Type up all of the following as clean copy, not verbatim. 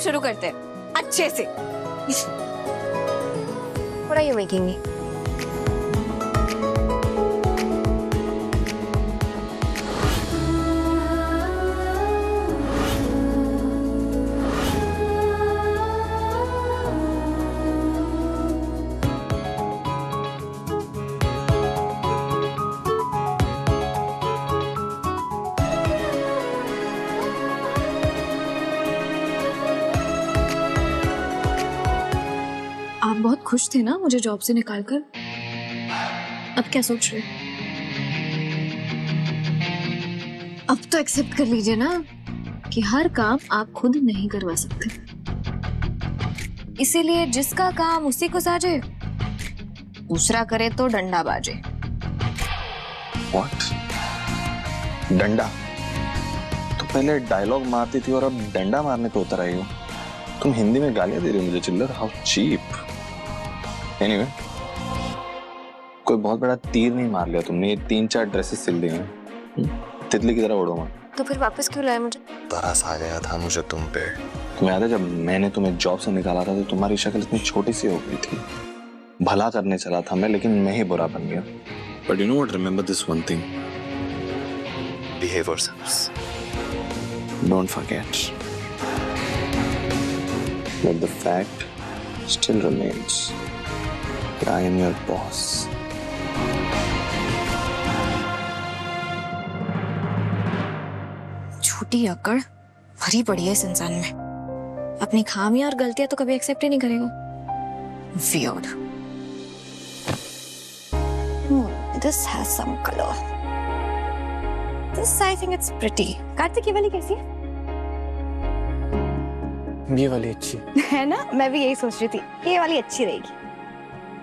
शुरू करते हैं अच्छे से। What are you making me? आप बहुत खुश थे ना मुझे जॉब से निकालकर, अब क्या सोच रहे? अब तो एक्सेप्ट कर लीजिए ना कि हर काम आप खुद नहीं करवा सकते, इसीलिए जिसका काम उसी को साजे, दूसरा करे तो डंडा बाजे। What? डंडा? तो पहले डायलॉग मारती थी और अब डंडा मारने पे उतर आई हो। तुम हिंदी में गालियां दे रही हो मुझे चिल्लर, हाउ चीप। एनीवे, कोई बहुत बड़ा तीर नहीं मार लिया तुमने, ये 3-4 ड्रेसेस सिल दी हैं। तितली की तरह उड़ो मत। तो फिर वापस क्यों लाया मुझे? तरस आ गया था मुझे तुम पे। तुम्हें याद है जब मैंने तुम्हें जॉब से निकाला था तो तुम्हारी शक्ल इतनी छोटी सी हो गई थी। भला करने चला था मैं, लेकिन मैं ही बुरा बन गया। But you know what, remember this one thing, behave yourselves, don't forget that the fact still remains that I am your boss. छोटी अकड़ भरी पड़ी है इस इंसान में, अपनी खामियां और गलतियां तो कभी एक्सेप्ट ही नहीं करेगा। Weird. This has some color. This I think it's pretty. Kartik, ये वाली कैसी है? ये वाली अच्छी है ना, मैं भी यही सोच रही थी ये वाली अच्छी रहेगी।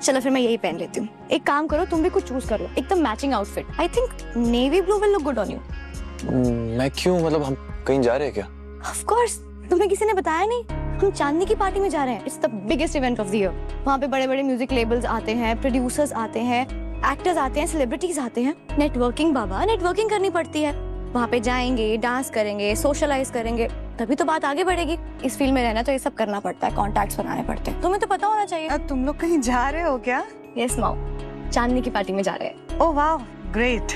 चलो फिर मैं यही पहन लेती हूँ। एक काम करो, तुम भी कुछ चूज करो, एकदम matching outfit. I think navy blue will look good on you. मैं क्यों, मतलब हम कहीं जा रहे हैं क्या? ऑफ कोर्स, तुम्हें किसी ने बताया नहीं? हम चांदनी की पार्टी में जा रहे हैं। It's the biggest event of the year. वहाँ पे बड़े बड़े म्यूजिक लेबल्स आते हैं, प्रोड्यूसर्स आते हैं, एक्टर्स आते हैं, सेलिब्रिटीज आते हैं। नेटवर्किंग बाबा, नेटवर्किंग करनी पड़ती है। वहाँ पे जाएंगे, डांस करेंगे, सोशलाइज करेंगे, तभी तो बात आगे बढ़ेगी। इस फील्ड में रहना तो ये सब करना पड़ता है, कॉन्टैक्ट्स बनाने पड़ते हैं। तुम्हें तो पता होना चाहिए। तुम लोग कहीं जा रहे हो क्या? यस माओ, चांदनी की पार्टी में जा रहे हैं। ओह वाह, ग्रेट।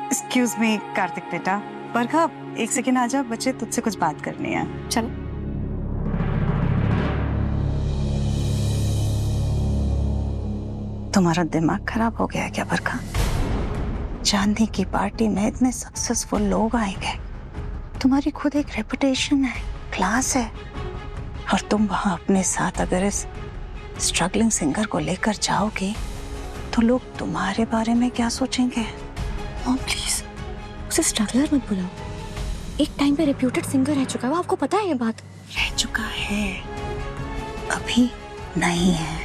एक्सक्यूज मी कार्तिक बेटा, बरखा एक सेकेंड आजा, बच्चे तुझसे कुछ बात करनी है। चलो। तुम्हारा दिमाग खराब हो गया है क्या बरखा? चांदनी की पार्टी में इतने सक्सेसफुल लोग आएंगे, तुम्हारी खुद एक रेपुटेशन है, क्लास है, और तुम वहां अपने साथ अगर इस स्ट्रगलिंग सिंगर को लेकर जाओगे तो लोग तुम्हारे बारे में क्या सोचेंगे? मॉम प्लीज, उसे स्ट्रगलर मत बुलाओ। एक टाइम पे रेप्यूटेड सिंगर रह चुका है वो, आपको पता है ये बात? रह चुका है, अभी नहीं है।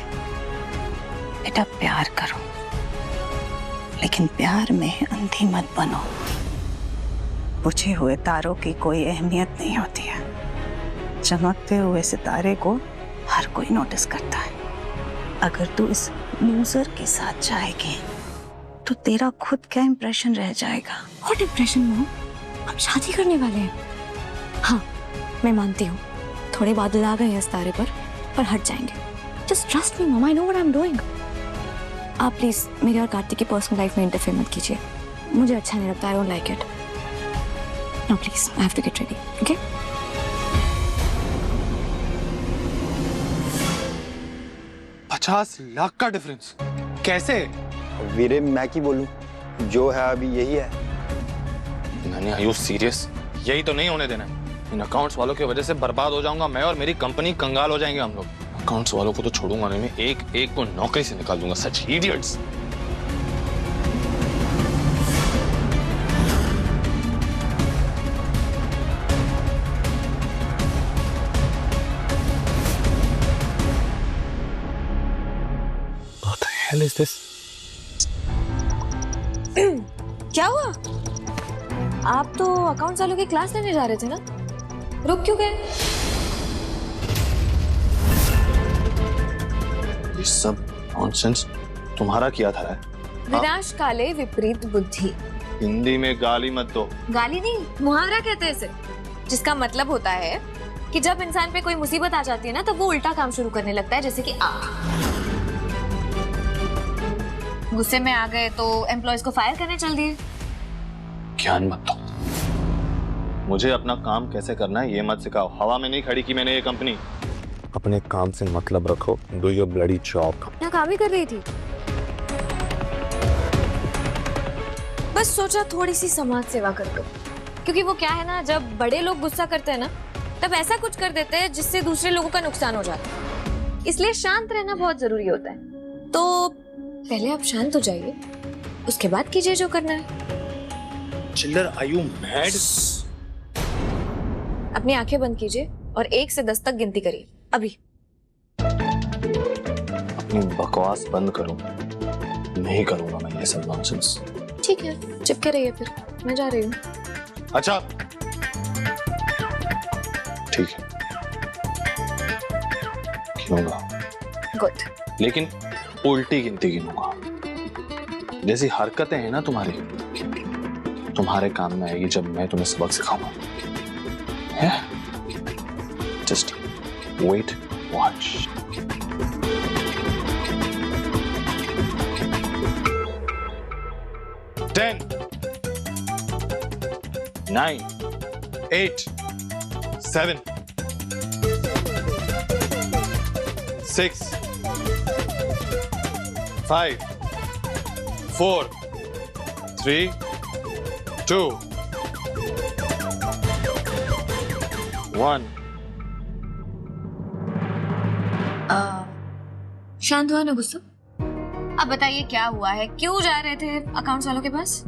बेटा प्यार करो, लेकिन प्यार में अंधी मत बनो। बुझे हुए तारों की कोई अहमियत नहीं होती है, चमकते हुए सितारे को हर कोई नोटिस करता है। अगर तू इस लूजर के साथ जाएगी तो तेरा खुद क्या इंप्रेशन रह जाएगा? What impression mom? हम शादी करने वाले हैं। हाँ, मैं मानती हूँ थोड़े बादल आ गए हैं इस तारे पर हट जाएंगे। Just trust me mom, I know what I am doing. आप प्लीज मेरे और कार्तिक की पर्सनल लाइफ में इंटरफेयर मत कीजिए, मुझे अच्छा नहीं लगता। I don't like it. No please, I have to get ready, okay? 50 lakh का डिफरेंस कैसे? वीरे मैं की बोलूं, जो है अभी यही है। नानी, आर यू सीरियस? यही तो नहीं होने देना। इन अकाउंट्स वालों की वजह से बर्बाद हो जाऊंगा मैं और मेरी कंपनी, कंगाल हो जाएंगे हम लोग। अकाउंट्स वालों को तो छोड़ूंगा नहीं मैं, एक एक को नौकरी से निकाल दूंगा। सच idiots. What the hell is this? क्या हुआ? आप तो अकाउंट्स वालों की क्लास लेने जा रहे थे ना, रुक क्यों गए? ये सब नॉनसेंस तुम्हारा किया था। विनाश काले विपरीत बुद्धि। हिंदी में गाली मत दो। गाली नहीं, मुहावरा कहते हैं इसे, जिसका मतलब होता है कि जब इंसान पे कोई मुसीबत आ जाती है ना, तब वो उल्टा काम शुरू करने लगता है, जैसे कि आप गुस्से में आ गए तो एम्प्लॉयज को फायर करने चल दिए। ज्ञान मत दो मुझे, अपना काम कैसे करना है ये मत सिखाओ। हवा में नहीं खड़ी की मैंने ये कंपनी। अपने काम से मतलब रखो, डू योर ब्लडी जॉब। मैं काम ही कर रही थी, बस सोचा थोड़ी सी समाज सेवा कर दो, क्योंकि वो क्या है ना, जब बड़े लोग गुस्सा करते हैं ना, तब ऐसा कुछ कर देते हैं जिससे दूसरे लोगों का नुकसान हो जाता है। इसलिए शांत रहना बहुत जरूरी होता है। तो पहले आप शांत हो जाइए, उसके बाद कीजिए जो करना है। चिल्लर, आर यू मैड? अपनी आंखें बंद कीजिए और 1 से 10 तक गिनती करिए अभी। अपनी बकवास बंद करो, नहीं करूंगा मैं ये सब नॉनसेंस। ठीक है, चिपके रहिए फिर, मैं जा रही हूँ। अच्छा ठीक है, गिनूंगा, गुड। लेकिन उल्टी गिनती गिनूंगा। जैसी हरकतें हैं ना तुम्हारे काम में आएगी जब मैं तुम्हें सबक सिखाऊंगा। Just wait, watch. Ten, 9, 8, 7, 6, 5, 4, 3, 2, 1। शांत हुआ ना गुस्सा? अब बताइए क्या हुआ है, क्यों जा रहे थे अकाउंट्स वालों के पास?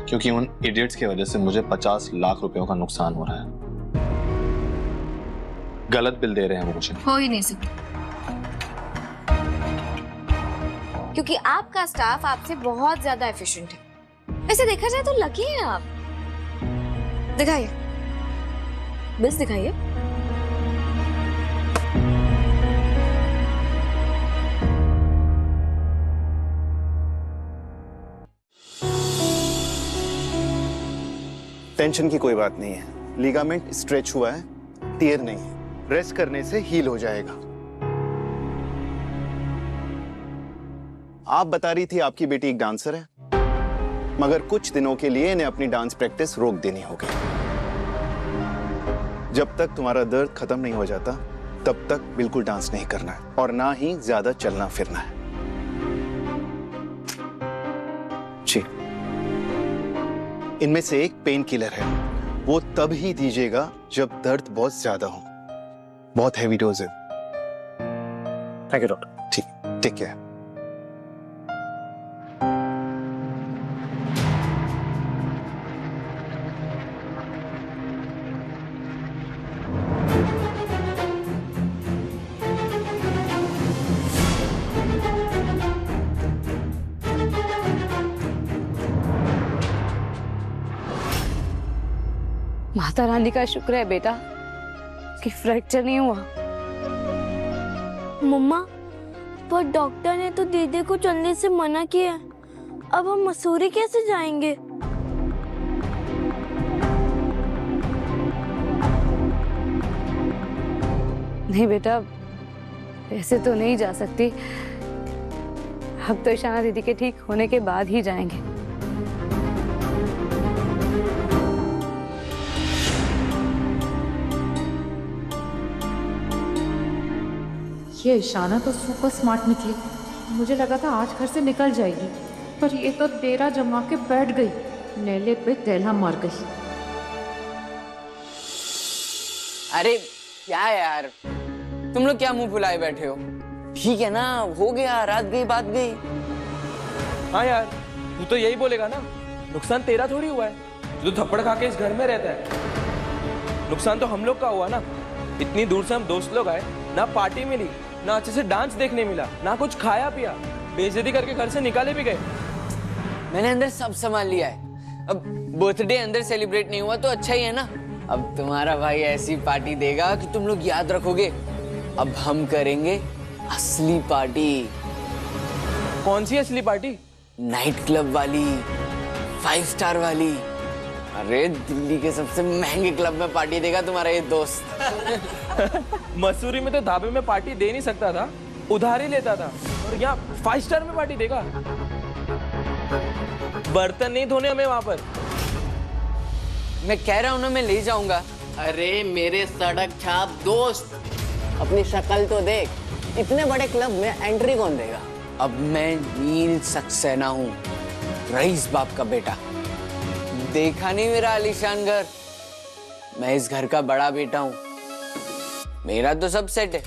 क्योंकि उन इडियट्स की वजह से मुझे 50 लाख रुपयों का नुकसान हो रहा है। गलत बिल दे रहे हैं वो मुझे। हो ही नहीं सकता, क्योंकि आपका स्टाफ आपसे बहुत ज्यादा एफिशिएंट है। वैसे देखा जाए तो लकी हैं आप। दिखाइए, बिल्स दिखाइए। टेंशन की कोई बात नहीं है, लिगामेंट स्ट्रेच हुआ है, टियर नहीं है, रेस्ट करने से हील हो जाएगा। आप बता रही थी आपकी बेटी एक डांसर है, मगर कुछ दिनों के लिए इन्हें अपनी डांस प्रैक्टिस रोक देनी होगी। जब तक तुम्हारा दर्द खत्म नहीं हो जाता तब तक बिल्कुल डांस नहीं करना है और ना ही ज्यादा चलना फिरना है। जी, इनमें से एक पेन किलर है, वो तब ही दीजिएगा जब दर्द बहुत ज्यादा हो। बहुत हैवी डोज है। Thank you doctor. ठीक, टेक केयर। माता रानी का शुक्र है बेटा कि फ्रैक्चर नहीं हुआ। मम्मा, पर डॉक्टर ने तो दीदी को चलने से मना किया। अब हम मसूरी कैसे जाएंगे? नहीं बेटा, ऐसे तो नहीं जा सकती। अब तो ईशाना दीदी के ठीक होने के बाद ही जाएंगे। ये ईशाना तो सुपर स्मार्ट निकली। मुझे लगा था आज घर से निकल जाएगी, पर ये तो डेरा जमा के बैठ गई, नेले पे तेला मार गई। अरे क्या यार, तुम लोग क्या मुंह फुलाए बैठे हो? ठीक है ना, हो गया, रात गई बात गई। हाँ यार, तू तो यही बोलेगा ना, नुकसान तेरा थोड़ी हुआ है, तू तो थप्पड़ खा के इस घर में रहता है। नुकसान तो हम लोग का हुआ ना, इतनी दूर से हम दोस्त लोग आए, ना पार्टी मिली, ना अच्छे से डांस देखने मिला, ना कुछ खाया पिया, बेइज्जती करके घर से निकाले भी गए। मैंने अंदर सब संभाल लिया है। अब बर्थडे अंदर सेलिब्रेट नहीं हुआ तो अच्छा ही है ना। अब तुम्हारा भाई ऐसी पार्टी देगा कि तुम लोग याद रखोगे। अब हम करेंगे असली पार्टी। कौन सी असली पार्टी? नाइट क्लब वाली, 5 स्टार वाली। अरे दिल्ली के सबसे महंगे क्लब में पार्टी देगा तुम्हारा ये दोस्त। मसूरी में तो ढाबे में पार्टी दे नहीं सकता था, उधार ही लेता था, और यहाँ 5 स्टार में पार्टी देगा। बर्तन नहीं धोने हमें वहां पर। मैं कह रहा हूँ ना, मैं ले जाऊंगा। अरे मेरे सड़क छाप दोस्त, अपनी शक्ल तो देख, इतने बड़े क्लब में एंट्री कौन देगा? अब मैं नील सक्सेना हूँ, रईस बाप का बेटा। देखा नहीं मेरा आलीशान घर? मैं इस घर का बड़ा बेटा हूँ, मेरा तो सब सेट है।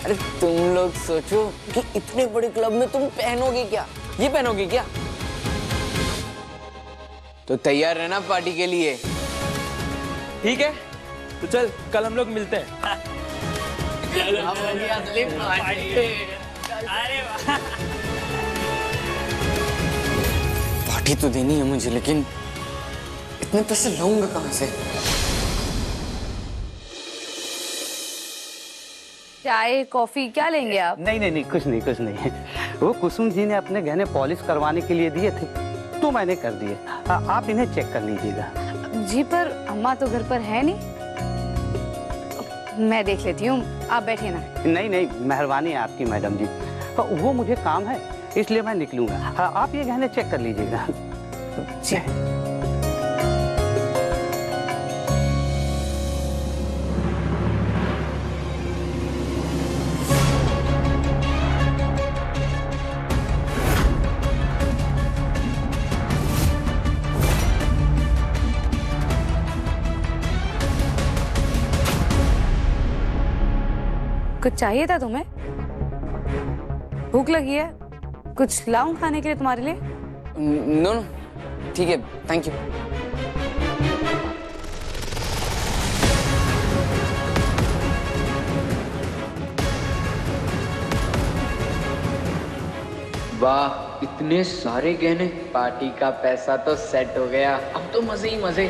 अरे तुम लोग सोचो कि इतने बड़े क्लब में तुम पहनोगे क्या? ये पहनोगे क्या? तो तैयार रहना पार्टी के लिए। ठीक है, तो चल कल हम लोग मिलते हैं। पार्टी तो देनी है मुझे, लेकिन इतने पैसे लाऊंगा कहां से? चाय कॉफी क्या लेंगे आप? नहीं नहीं नहीं, कुछ नहीं। वो कुसुम जी ने अपने गहने पॉलिश करवाने के लिए दिए थे, तो मैंने कर दिए। आप इन्हें चेक कर लीजिएगा। जी पर अम्मा तो घर पर है नहीं। मैं देख लेती हूँ, आप बैठिए ना। नहीं, मेहरबानी है आपकी मैडम जी। वो मुझे काम है, इसलिए मैं निकलूंगा। आप ये गहने चेक कर लीजिएगा। जी। कुछ चाहिए था तुम्हें? भूख लगी है? कुछ लाऊं खाने के लिए तुम्हारे लिए? नो, ठीक है, थैंक यू। वाह, इतने सारे गहने। पार्टी का पैसा तो सेट हो गया, अब तो मजे ही मजे।